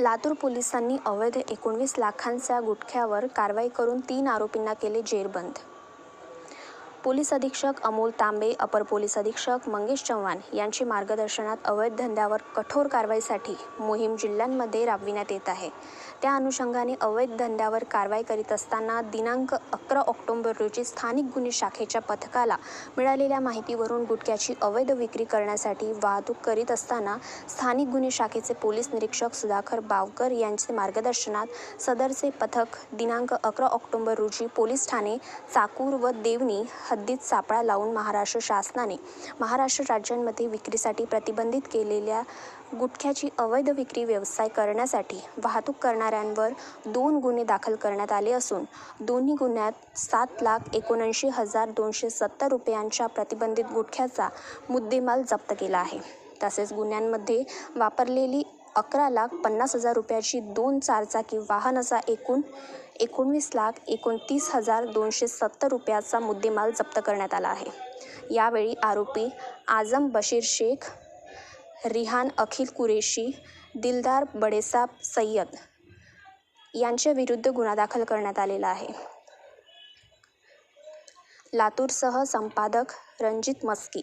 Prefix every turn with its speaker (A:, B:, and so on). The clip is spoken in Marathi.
A: लातूर पोलिसांनी अवैध 19 लाखांच्या गुटख्यावर कारवाई करून 3 आरोपींना केले जेरबंद. पोलीस अधीक्षक अमोल तांबे, अपर पोलीस अधीक्षक मंगेश चव्हाण यांच्या मार्गदर्शनात अवैध धंद्यावर कठोर कारवाईसाठी मोहीम जिल्ह्यांमध्ये राबविण्यात येत आहे. त्या अनुषंगाने अवैध धंद्यावर कारवाई करीत असताना दिनांक 11 ऑक्टोबर रोजी स्थानिक गुन्हे शाखेच्या पथकाला मिळालेल्या माहितीवरून गुटख्याची अवैध विक्री करण्यासाठी वाहतूक करीत असताना स्थानिक गुन्हे शाखेचे पोलीस निरीक्षक सुधाकर बावकर यांचे मार्गदर्शनात सदरचे पथक दिनांक 11 ऑक्टोबर रोजी पोलीस ठाणे चाकूर व देवणी हद्दीत सापळा लावून महाराष्ट्र शासनाने महाराष्ट्र राज्यांमध्ये विक्रीसाठी प्रतिबंधित केलेल्या गुटख्याची अवैध विक्री व्यवसाय करण्यासाठी वाहतूक करणाऱ्यांवर 2 गुन्हे दाखल करण्यात आले असून दोन्ही गुन्ह्यात 7,79,270 रुपयांच्या प्रतिबंधित गुटख्याचा मुद्देमाल जप्त केला आहे. तसेच गुन्ह्यांमध्ये वापरलेली 11,50,000 रुपयाची 2 चारचाकी वाहनाचा एकूण 19,29,270 रुपयाचा मुद्देमाल जप्त करण्यात आला आहे. यावेळी आरोपी आझम बशीर शेख, रिहान अखिल कुरेशी, दिलदार बडेसाब सय्यद यांच्या विरुद्ध गुन्हा दाखल करण्यात आलेला आहे. लातूरसह संपादक रणजित मस्की.